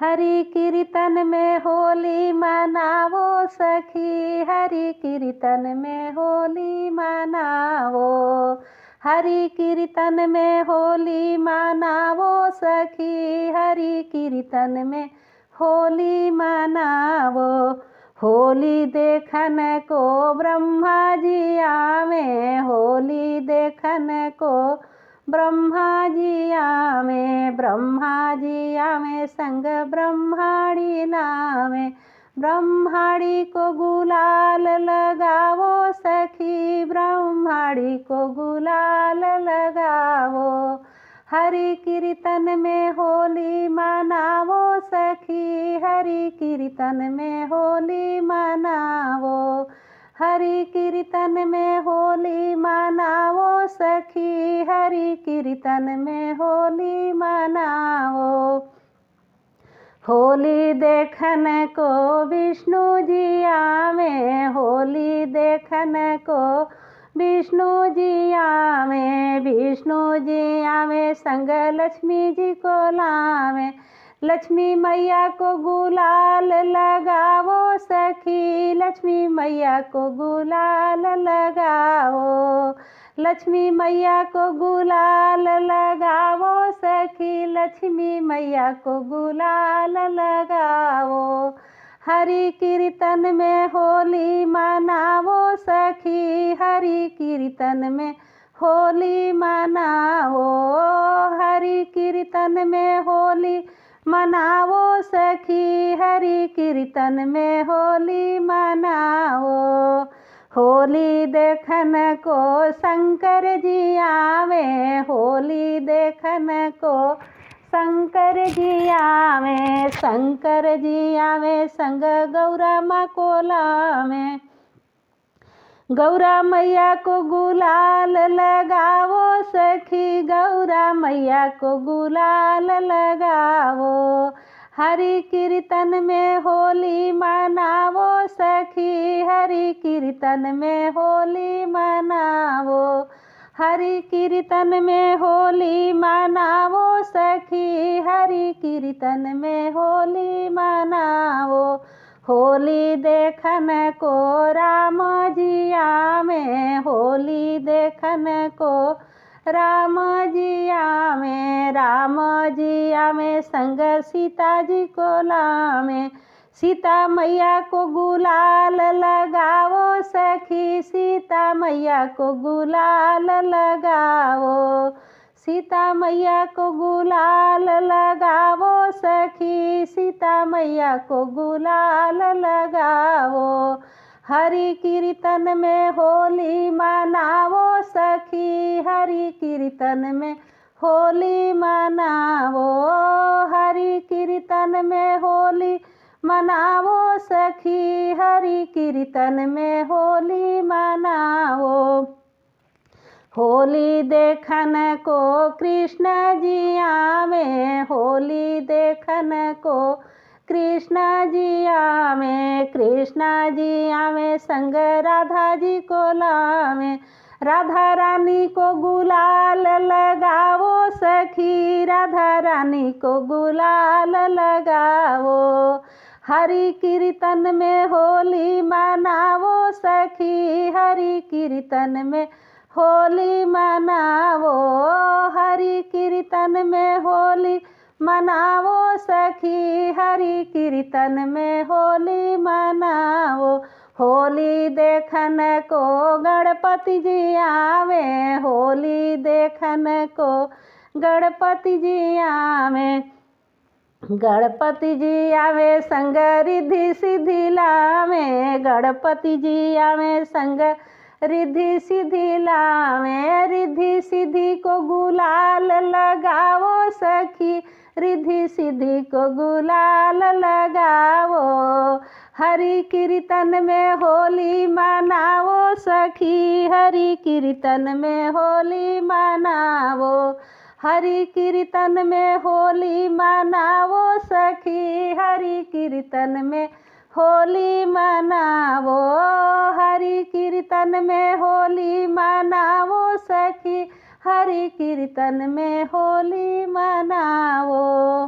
हरि कीर्तन में होली मनावो सखी, हरि कीर्तन में होली मनावो। हरि कीर्तन में होली मनावो सखी, हरि कीर्तन में होली मनावो। होली देखन को ब्रह्मा जी आवे, होली देखन को ब्रह्मा जी आवे। ब्रह्मा जी आवे संग ब्रह्माणी नावे। ब्रह्माणी को गुलाल लगावो सखी, ब्रह्माणी को गुलाल लगावो। हरि कीर्तन में होली मनावो सखी, हरि कीर्तन में होली मनावो। हरि कीर्तन में होली मनावो सखी, हरि कीर्तन में होली मनावो। होली देखन को विष्णु जी आवे, होली देखन को विष्णु जी आवे। विष्णु जी आवे संग लक्ष्मी जी को लावे। लक्ष्मी मैया को गुलाल लगावो सखी, लक्ष्मी मैया को गुलाल लगावो। लक्ष्मी मैया को गुलाल लगावो सखी, लक्ष्मी मैया को गुलाल लगावो। हरि कीर्तन में होली मनावो सखी, हरि कीर्तन में होली मनावो। हरि कीर्तन में होली मनावो सखी, हरि कीर्तन में होली मनावो। होली देखन को शंकर जी आवे, होली देखन को शंकर जी आवे। शंकर जी आवे संग गौरा माँ को लावे। गौरा मैया को गुलाल लगावो सखी, गौरा मैया को गुलाल लगावो। हरि कीर्तन में होली मनावो सखी, हरि कीर्तन में होली मनावो। हरि कीर्तन में होली मनावो सखी, हरि कीर्तन में होली मनावो। होली देखन को राम जी आवे, होली देखन को राम जी आवे। राम जी आवे संग सीता जी को लावे। सीता मैया को गुलाल लगावो सखी, सीता मैया को गुलाल लगावो। सीता मैया को गुलाल लगावो सखी, सीता मैया को गुलाल लगावो। हरि कीर्तन में होली मनावो सखी, हरि कीर्तन में होली मनावो। हरि कीर्तन में होली मनावो सखी, हरि कीर्तन में होली मनावो। होली देखन को कृष्ण जी आवे, होली देखन को कृष्ण जी आवे। कृष्ण जी आवे संग राधा जी को लावे। राधा रानी को गुलाल लगावो सखी, राधा रानी को गुलाल लगावो। हरि कीर्तन में होली मनावो सखी, हरि कीर्तन में होली मनावो। हरि कीर्तन में होली मनावो सखी, हरि कीर्तन में होली मनावो। होली देखन को गणपति जी आवे, होली देखन को गणपति जी आवे। गणपति जी आवे संग रिद्धि सिद्धि लावे। गणपति जी आवे संग रिद्धि सिद्धि लावे। रिद्धि सिद्धि को गुलाल लगावो सखी, रिद्धि सिद्धि को गुलाल लगावो। हरि कीर्तन में होली मनावो सखी, हरि कीर्तन में होली मनावो। हरि कीर्तन में होली मनावो सखी, हरि कीर्तन में होली मनावो। हरि कीर्तन में होली मनावो सखी, हरि कीर्तन में होली मनावो।